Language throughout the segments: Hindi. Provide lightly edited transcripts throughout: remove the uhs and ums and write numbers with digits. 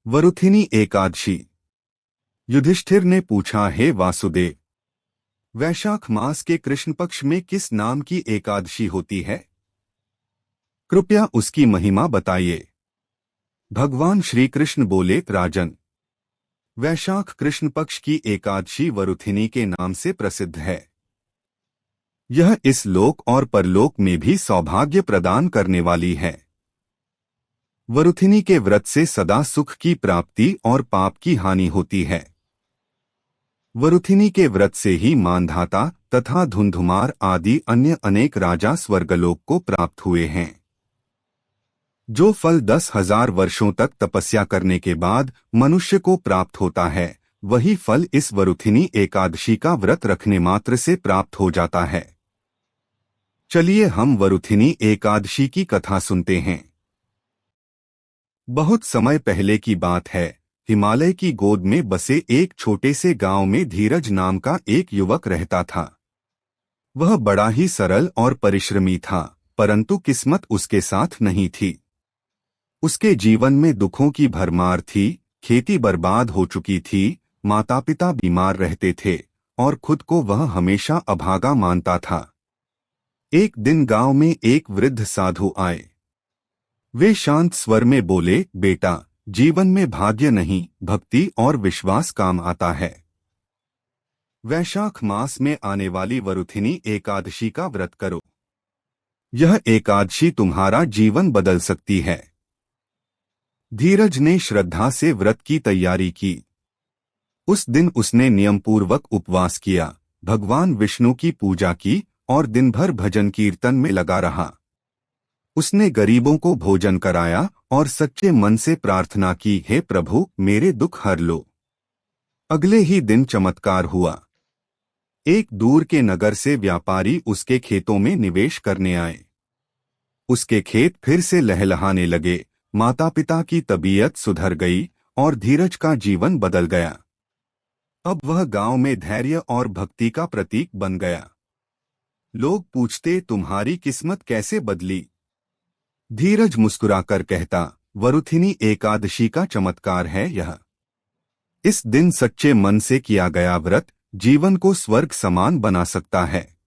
वरुथिनी एकादशी। युधिष्ठिर ने पूछा, हे वासुदेव, वैशाख मास के कृष्ण पक्ष में किस नाम की एकादशी होती है? कृपया उसकी महिमा बताइए। भगवान श्री कृष्ण बोले, राजन, वैशाख कृष्ण पक्ष की एकादशी वरुथिनी के नाम से प्रसिद्ध है। यह इस लोक और परलोक में भी सौभाग्य प्रदान करने वाली है। वरुथिनी के व्रत से सदा सुख की प्राप्ति और पाप की हानि होती है। वरुथिनी के व्रत से ही मानधाता तथा धुंधुमार आदि अन्य अनेक राजा स्वर्गलोक को प्राप्त हुए हैं। जो फल 10,000 वर्षों तक तपस्या करने के बाद मनुष्य को प्राप्त होता है, वही फल इस वरुथिनी एकादशी का व्रत रखने मात्र से प्राप्त हो जाता है। चलिए हम वरुथिनी एकादशी की कथा सुनते हैं। बहुत समय पहले की बात है। हिमालय की गोद में बसे एक छोटे से गांव में धीरज नाम का एक युवक रहता था। वह बड़ा ही सरल और परिश्रमी था, परंतु किस्मत उसके साथ नहीं थी। उसके जीवन में दुखों की भरमार थी। खेती बर्बाद हो चुकी थी, माता पिता बीमार रहते थे और खुद को वह हमेशा अभागा मानता था। एक दिन गांव में एक वृद्ध साधु आए। वे शांत स्वर में बोले, बेटा, जीवन में भाग्य नहीं, भक्ति और विश्वास काम आता है। वैशाख मास में आने वाली वरुथिनी एकादशी का व्रत करो। यह एकादशी तुम्हारा जीवन बदल सकती है। धीरज ने श्रद्धा से व्रत की तैयारी की। उस दिन उसने नियमपूर्वक उपवास किया, भगवान विष्णु की पूजा की और दिन भर भजन कीर्तन में लगा रहा। उसने गरीबों को भोजन कराया और सच्चे मन से प्रार्थना की, हे प्रभु, मेरे दुख हर लो। अगले ही दिन चमत्कार हुआ। एक दूर के नगर से व्यापारी उसके खेतों में निवेश करने आए। उसके खेत फिर से लहलहाने लगे, माता पिता की तबीयत सुधर गई और धीरज का जीवन बदल गया। अब वह गांव में धैर्य और भक्ति का प्रतीक बन गया। लोग पूछते, तुम्हारी किस्मत कैसे बदली? धीरज मुस्कुराकर कहता, वरुथिनी एकादशी का चमत्कार है यह। इस दिन सच्चे मन से किया गया व्रत जीवन को स्वर्ग समान बना सकता है।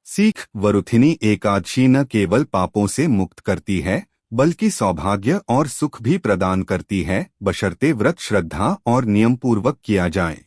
सीख, वरुथिनी एकादशी न केवल पापों से मुक्त करती है, बल्कि सौभाग्य और सुख भी प्रदान करती है, बशर्ते व्रत श्रद्धा और नियम पूर्वक किया जाए।